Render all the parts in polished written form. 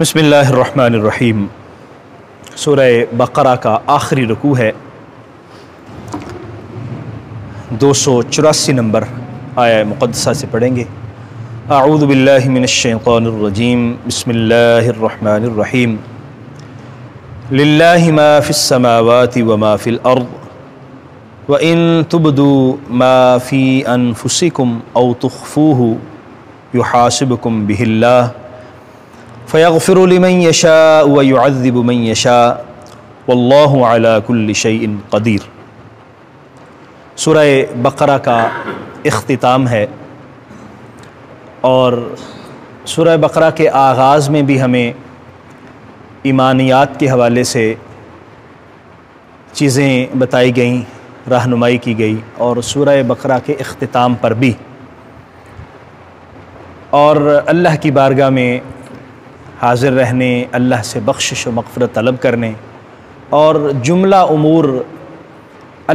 بسم اللہ الرحمن الرحیم۔ سورہ بقرہ کا آخری رکوع ہے، 284 نمبر آیہ مقدسہ سے پڑھیں گے۔ اعوذ باللہ من الشیطان الرجیم، بسم اللہ الرحمن الرحیم۔ للہ ما فی السماوات وما فی الارض وَإِن تُبْدُوا مَا فِي أَنفُسِكُمْ أَوْ تُخْفُوهُ يُحَاسِبْكُمْ بِهِ اللَّهُ فَيَغْفِرُ لِمَنْ يَشَاءُ وَيُعَذِّبُ مَنْ يَشَاءُ وَاللَّهُ عَلَى كُلِّ شَيْءٍ قَدِيرٌ۔ سورہ بقرہ کا اختتام ہے، اور سورہ بقرہ کے آغاز میں بھی ہمیں ایمانیات کے حوالے سے چیزیں بتائی گئیں، رہنمائی کی گئی، اور سورہ بقرہ کے اختتام پر بھی، اور اللہ کی بارگاہ میں حاضر رہنے، اللہ سے بخشش و مغفرت طلب کرنے اور جملہ امور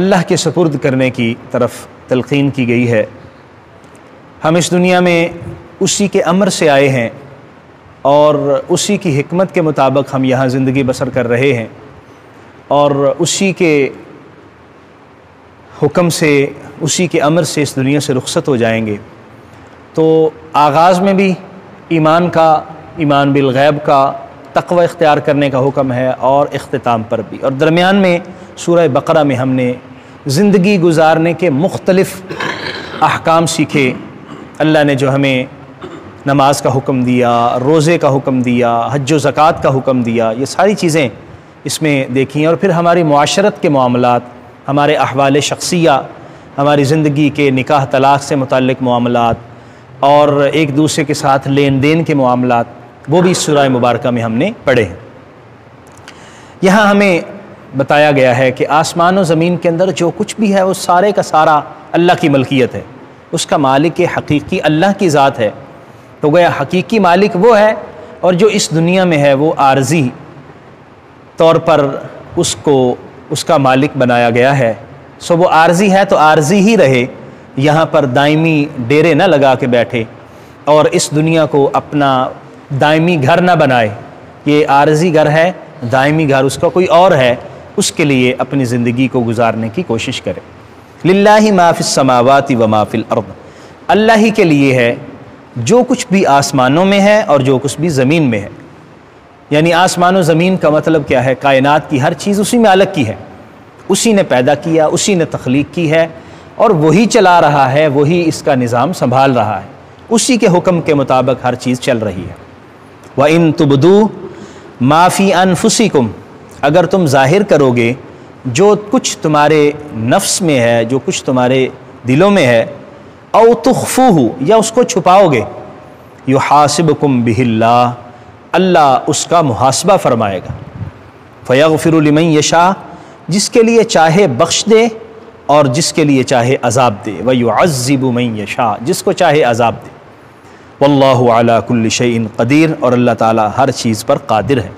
اللہ کے سپرد کرنے کی طرف تلقین کی گئی ہے۔ ہم اس دنیا میں اسی کے امر سے آئے ہیں اور اسی کی حکمت کے مطابق ہم یہاں زندگی بسر کر رہے ہیں، اور اسی کے حکم سے، اسی کے امر سے اس دنیا سے رخصت ہو جائیں گے۔ تو آغاز میں بھی ایمان کا، ایمان بالغیب کا، تقوی اختیار کرنے کا حکم ہے، اور اختتام پر بھی، اور درمیان میں سورہ بقرہ میں ہم نے زندگی گزارنے کے مختلف احکام سیکھے۔ اللہ نے جو ہمیں نماز کا حکم دیا، روزے کا حکم دیا، حج و زکوٰۃ کا حکم دیا، یہ ساری چیزیں اس میں دیکھیں، اور پھر ہماری معاشرت کے معاملات، ہمارے احوال شخصیہ، ہماری زندگی کے نکاح طلاق سے متعلق معاملات، اور ایک دوسرے کے ساتھ لین دین کے معاملات، وہ بھی اس سورہ مبارکہ میں ہم نے پڑھے ہیں۔ یہاں ہمیں بتایا گیا ہے کہ آسمان و زمین کے اندر جو کچھ بھی ہے وہ سارے کا سارا اللہ کی ملکیت ہے، اس کا مالک حقیقی اللہ کی ذات ہے۔ تو گویا حقیقی مالک وہ ہے، اور جو اس دنیا میں ہے وہ عارضی طور پر اس کا مالک بنایا گیا ہے۔ سو وہ عارضی ہے تو عارضی ہی رہے، یہاں پر دائمی ڈیرے نہ لگا کے بیٹھے اور اس دنیا کو اپنا دائمی گھر نہ بنائے۔ یہ عارضی گھر ہے، دائمی گھر اس کا کوئی اور ہے، اس کے لیے اپنی زندگی کو گزارنے کی کوشش کرے۔ للہ ما فی السماوات وما فی الارض، اللہ ہی کے لیے ہے جو کچھ بھی آسمانوں میں ہے اور جو کچھ بھی زمین میں ہے۔ یعنی آسمان و زمین کا مطلب کیا ہے؟ کائنات کی ہر چیز اسی مالک کی ہے، اسی نے پیدا کیا، اسی نے تخلیق کی ہے، اور وہی چلا رہا ہے، وہی اس کا نظام سنبھال رہا ہے، اسی کے حکم کے مطابق ہر چیز چل رہی ہے۔ وَإِن تُبْدُوا مَا فِي أَنفُسِكُمْ، اگر تم ظاہر کرو گے جو کچھ تمہارے نفس میں ہے، جو کچھ تمہارے دلوں میں ہے، أَوْ تُخْفُوهُ، یا اس کو چھپاؤ گے، يُحَاسِبْكُمْ بِهِ اللَّهُ، اللہ اس کا محاسبہ فرمائے گا۔ فَيَغْفِرُ لِمَنْ يَشَاءُ، جس کے لیے چاہے بخش دے اور جس کے لیے چاہے عذاب دے، وَيُعَذِّبُ مَنْ يَشَاءُ، جس کو چاہے عذاب دے۔ وَاللَّهُ عَلَى كُلِّ شَيْءٍ قَدِيرٌ، اور اللہ تعالیٰ ہر چیز پر قادر ہے۔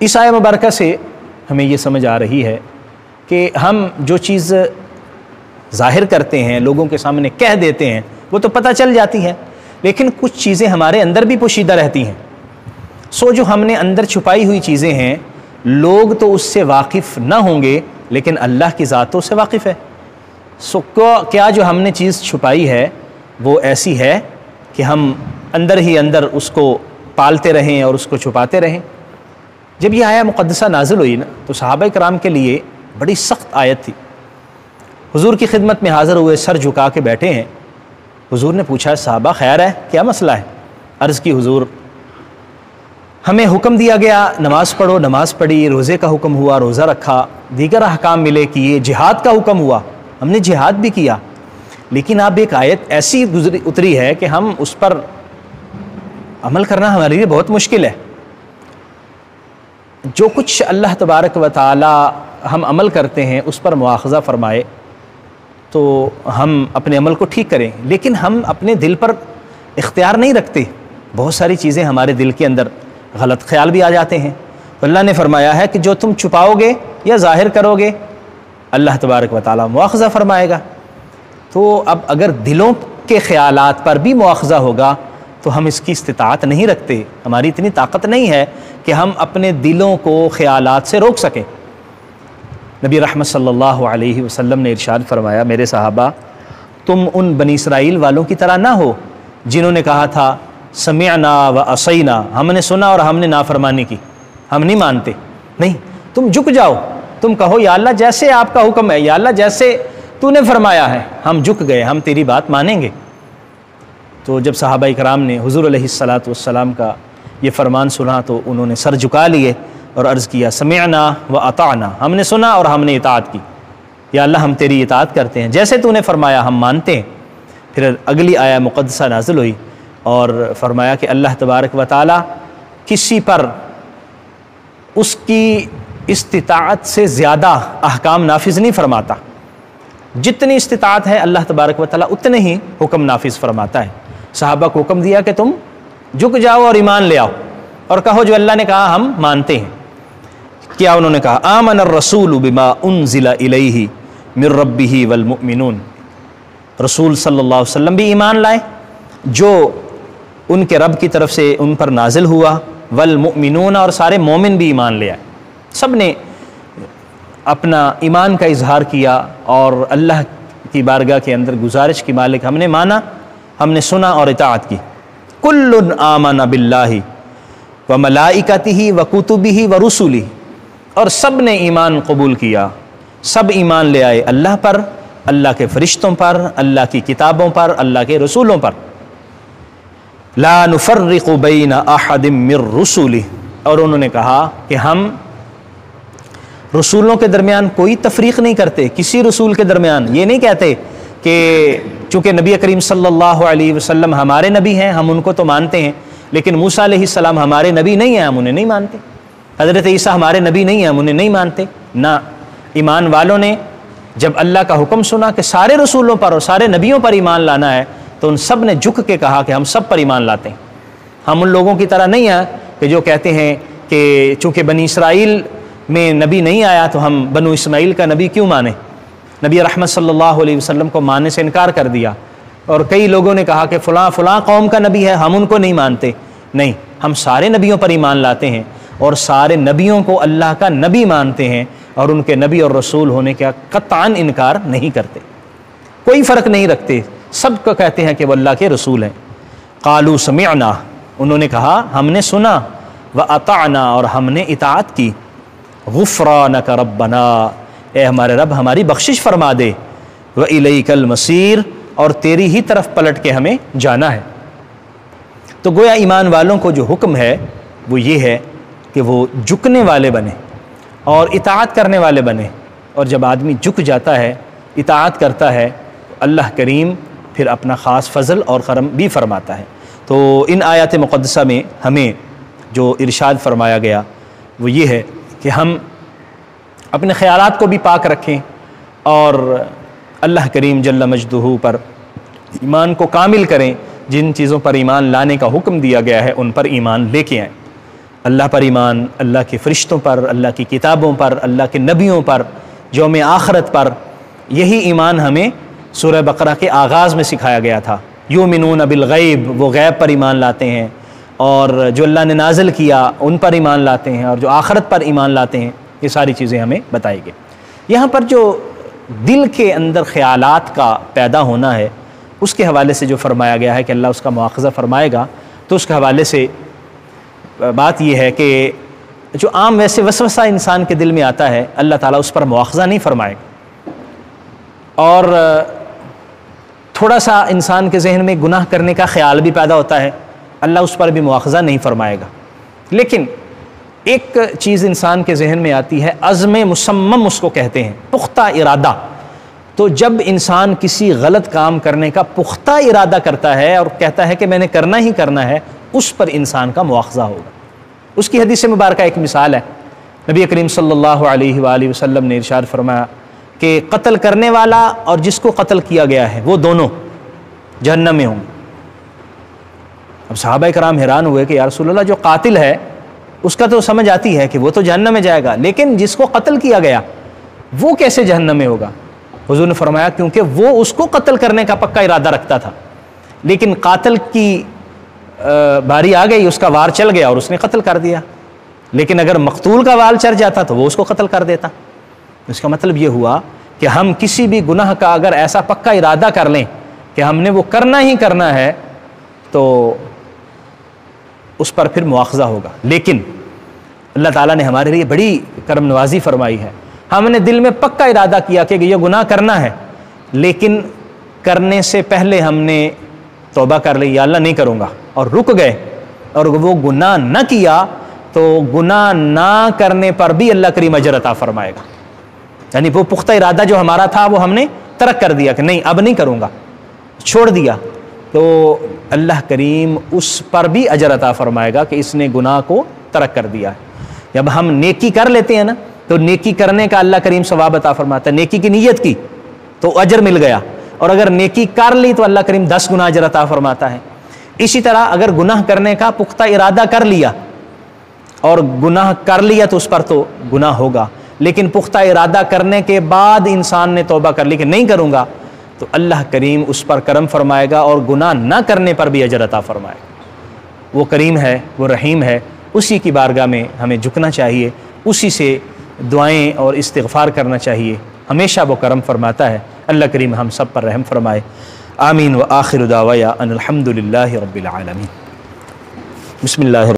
اس آیہ مبارکہ سے ہمیں یہ سمجھ آ رہی ہے کہ ہم جو چیز ظاہر کرتے ہیں، لوگوں کے سامنے کہہ دیتے ہیں، وہ تو پتہ چل جاتی ہے، لیکن کچھ چیزیں ہمارے اندر بھی پوشیدہ رہتی ہیں۔ سو جو ہم نے اندر چھپائی ہوئی چیزیں ہیں، لوگ تو اس سے واقف نہ ہوں گے، لیکن اللہ کی ذات تو اس سے واقف ہے۔ سو کیا جو ہم نے چیز چھپائی ہے وہ ایسی ہے کہ ہم اندر ہی اندر اس کو پالتے رہیں اور اس کو چھپاتے رہیں؟ جب یہ آیہ مقدسہ نازل ہوئی نا، تو صحابہ کرام کے لیے بڑی سخت آیت تھی۔ حضور کی خدمت میں حاضر ہوئے، سر جھکا کے بیٹھے ہیں۔ حضور نے پوچھا، صحابہ خیر ہے، کیا مسئلہ ہے؟ عرض کی، حضور ہمیں حکم دیا گیا نماز پڑھو، نماز پڑھی، روزے کا حکم ہوا، روزہ رکھا، دیگر احکام ملے کیے، جہاد کا حکم ہوا، ہم نے جہاد بھی کیا، لیکن اب ایک آیت ایسی اتری ہے کہ ہم اس پر عمل کرنا ہمارے لیے بہت مشکل ہے۔ جو کچھ اللہ تبارک و تعالی ہم عمل کرتے ہیں اس پر مواخذہ فرمائے تو ہم اپنے عمل کو ٹھیک کریں، لیکن ہم اپنے دل پر اختیار نہیں رکھتے۔ بہت ساری چیزیں ہمارے دل کے اندر، غلط خیال بھی آ جاتے ہیں۔ تو اللہ نے فرمایا ہے کہ جو تم چھپاؤ گے یا ظاہر کرو گے، اللہ تبارک و تعالی مواخذہ فرمائے گا۔ تو اب اگر دلوں کے خیالات پر بھی مواخذہ ہوگا تو ہم اس کی استطاعت نہیں رکھتے، ہماری اتنی طاقت نہیں ہے کہ ہم اپنے دلوں کو خیالات سے روک سکیں۔ نبی رحمت صلی اللہ علیہ وسلم نے ارشاد فرمایا، میرے صحابہ تم ان بنی اسرائیل والوں کی طرح نہ ہو جنہوں نے کہا تھا سمعنا و عصینا، ہم نے سنا اور ہم نے نافرمانی کی، ہم نہیں مانتے۔ نہیں، تم جھک جاؤ، تم کہو یا اللہ جیسے آپ کا حکم ہے، یا اللہ جیسے تو نے فرمایا ہے، ہم جھک گئے، ہم تیری بات مانیں گے۔ تو جب صحابہ کرام نے حضور علیہ الصلاۃ والسلام کا یہ فرمان سنا تو انہوں نے سر جھکا لیے اور عرض کیا سمعنا و اطعنا، ہم نے سنا اور ہم نے اطاعت کی، یا اللہ ہم تیری اطاعت کرتے ہیں، جیسے تو نے فرمایا ہم مانتے ہیں۔ پھر اگلی آیہ مقدسہ نازل ہوئی اور فرمایا کہ اللہ تبارک و تعالی کسی پر اس کی استطاعت سے زیادہ احکام نافذ نہیں فرماتا، جتنی استطاعت ہے اللہ تبارک و تعالی اتنے ہی حکم نافذ فرماتا ہے۔ صحابہ کو حکم دیا کہ تم جھک جاؤ اور ایمان لے آؤ اور کہو جو اللہ نے کہا ہم مانتے ہیں۔ کیا انہوں نے کہا آمن الرسول بما انزل الیہ من ربہ والمؤمنون، رسول صلی اللہ علیہ وسلم بھی ایمان لائے جو ان کے رب کی طرف سے ان پر نازل ہوا، والمؤمنون اور سارے مومن بھی ایمان لے آئے، سب نے اپنا ایمان کا اظہار کیا اور اللہ کی بارگاہ کے اندر گزارش کی مالک ہم نے مانا، ہم نے سنا اور اطاعت کی۔ کل آمن باللہ وملائکتہ وکتبہ ورسلہ، اور سب نے ایمان قبول کیا، سب ایمان لے آئے اللہ پر، اللہ کے فرشتوں پر، اللہ کی کتابوں پر، اللہ کے رسولوں پر۔ لا نفرق بین احد من رسلہ، اور انہوں نے کہا کہ ہم رسولوں کے درمیان کوئی تفریق نہیں کرتے، کسی رسول کے درمیان یہ نہیں کہتے کہ چونکہ نبی کریم صلی اللہ علیہ وسلم ہمارے نبی ہیں ہم ان کو تو مانتے ہیں، لیکن موسیٰ علیہ السلام ہمارے نبی نہیں ہیں ہم انہیں نہیں مانتے، حضرت عیسیٰ ہمارے نبی نہیں ہیں ہم انہیں نہیں مانتے۔ نہ، ایمان والوں نے جب اللہ کا حکم سنا کہ سارے رسولوں پر اور سارے نبیوں پر ایمان لانا ہے تو ان سب نے جھک کے کہا کہ ہم سب پر ایمان لاتے ہیں۔ ہم ان لوگوں کی طرح نہیں ہیں کہ جو کہتے ہیں کہ چونکہ بنی اسرائیل میں نبی نہیں آیا تو ہم بنو اسماعیل کا نبی کیوں مانیں، نبی رحمت صلی اللہ علیہ وسلم کو ماننے سے انکار کر دیا، اور کئی لوگوں نے کہا کہ فلاں فلاں قوم کا نبی ہے ہم ان کو نہیں مانتے۔ نہیں، ہم سارے نبیوں پر ایمان لاتے ہیں اور سارے نبیوں کو اللہ کا نبی مانتے ہیں اور ان کے نبی اور رسول ہونے کا قطعاً انکار نہیں کرتے، کوئی فرق نہیں رکھتے، سب کو کہتے ہیں کہ وہ اللہ کے رسول ہیں۔ قالوا سمعنا، انہوں نے کہا ہم نے سنا، واطعنا اور ہم نے اطاعت کی، غفرانک ربنا، اے ہمارے رب ہماری بخشش فرما دے، وإلیک المصیر، اور تیری ہی طرف پلٹ کے ہمیں جانا ہے۔ تو گویا ایمان والوں کو جو حکم ہے وہ یہ ہے کہ وہ جھکنے والے بنے اور اطاعت کرنے والے بنے، اور جب آدمی جھک جاتا ہے اطاعت کرتا ہے اللہ کریم پھر اپنا خاص فضل اور کرم بھی فرماتا ہے۔ تو ان آیات مقدسہ میں ہمیں جو ارشاد فرمایا گیا وہ یہ ہے کہ ہم اپنے خیالات کو بھی پاک رکھیں اور اللہ کریم جل مجدہ پر ایمان کو کامل کریں، جن چیزوں پر ایمان لانے کا حکم دیا گیا ہے ان پر ایمان لے کے آئیں، اللہ پر ایمان، اللہ کے فرشتوں پر، اللہ کی کتابوں پر، اللہ کے نبیوں پر، یوم آخرت پر۔ یہی ایمان ہمیں سورہ بقرہ کے آغاز میں سکھایا گیا تھا، یؤمنون بالغیب، وہ غیب پر ایمان لاتے ہیں، اور جو اللہ نے نازل کیا ان پر ایمان لاتے ہیں، اور جو آخرت پر ایمان لاتے ہیں، یہ ساری چیزیں ہمیں بتائی گئی۔ یہاں پر جو دل کے اندر خیالات کا پیدا ہونا ہے اس کے حوالے سے جو فرمایا گیا ہے کہ اللہ اس کا مواخذہ فرمائے گا، تو اس کے حوالے سے بات یہ ہے کہ جو عام ویسے وسوسہ انسان کے دل میں آتا ہے اللہ تعالیٰ اس پر مواخذہ نہیں فرمائے گا، اور تھوڑا سا انسان کے ذہن میں گناہ کرنے کا خیال بھی پیدا ہوتا ہے، اللہ اس پر بھی مواخذہ نہیں فرمائے گا۔ لیکن ایک چیز انسان کے ذہن میں آتی ہے، عزم مصمم اس کو کہتے ہیں، پختہ ارادہ۔ تو جب انسان کسی غلط کام کرنے کا پختہ ارادہ کرتا ہے اور کہتا ہے کہ میں نے کرنا ہی کرنا ہے، اس پر انسان کا مواخذہ ہوگا۔ اس کی حدیث مبارکہ ایک مثال ہے، نبی کریم صلی اللہ علیہ وآلہ وسلم نے ارشاد فرمایا کہ قتل کرنے والا اور جس کو قتل کیا گیا ہے وہ دونوں جہنم میں ہوں گے۔ اب صحابہ کرام حیران ہوئے کہ یا رسول اللہ جو قاتل ہے اس کا تو سمجھ آتی ہے کہ وہ تو جہنم میں جائے گا، لیکن جس کو قتل کیا گیا وہ کیسے جہنم میں ہوگا؟ حضور نے فرمایا کیونکہ وہ اس کو قتل کرنے کا پکا ارادہ رکھتا تھا، لیکن قاتل کی باری آ گئی، اس کا وار چل گیا اور اس نے قتل کر دیا، لیکن اگر مقتول کا وار چڑھ جاتا تو وہ اس کو قتل کر دیتا۔ اس کا مطلب یہ ہوا کہ ہم کسی بھی گناہ کا اگر ایسا پکا ارادہ کر لیں کہ ہم نے وہ کرنا ہی کرنا ہے تو اس پر پھر مواخذہ ہوگا۔ لیکن اللہ تعالیٰ نے ہمارے لیے بڑی کرم نوازی فرمائی ہے، ہم نے دل میں پکا ارادہ کیا کہ یہ گناہ کرنا ہے، لیکن کرنے سے پہلے ہم نے توبہ کر لی، یا اللہ نہیں کروں گا، اور رک گئے اور وہ گناہ نہ کیا، تو گناہ نہ کرنے پر بھی اللہ کریم اجر عطا فرمائے گا۔ یعنی وہ پختہ ارادہ جو ہمارا تھا وہ ہم نے ترک کر دیا کہ نہیں اب نہیں کروں گا، چھوڑ دیا، تو اللہ کریم اس پر بھی اجر عطا فرمائے گا کہ اس نے گناہ کو ترک کر دیا ہے۔ جب ہم نیکی کر لیتے ہیں نا تو نیکی کرنے کا اللہ کریم ثواب عطا فرماتا ہے، نیکی کی نیت کی تو اجر مل گیا، اور اگر نیکی کر لی تو اللہ کریم 10 گنا اجر عطا فرماتا ہے۔ اسی طرح اگر گناہ کرنے کا پختہ ارادہ کر لیا اور گناہ کر لیا تو اس پر تو گناہ ہوگا، لیکن پختہ ارادہ کرنے کے بعد انسان نے توبہ کر لی کہ نہیں کروں گا، تو اللہ کریم اس پر کرم فرمائے گا اور گناہ نہ کرنے پر بھی اجر عطا فرمائے گا۔ وہ کریم ہے، وہ رحیم ہے، اسی کی بارگاہ میں ہمیں جھکنا چاہیے، اسی سے دعائیں اور استغفار کرنا چاہیے، ہمیشہ وہ کرم فرماتا ہے۔ اللہ کریم ہم سب پر رحم فرمائے، آمین۔ وآخر دعوایا ان الحمد للہ رب العالمین۔ بسم اللہ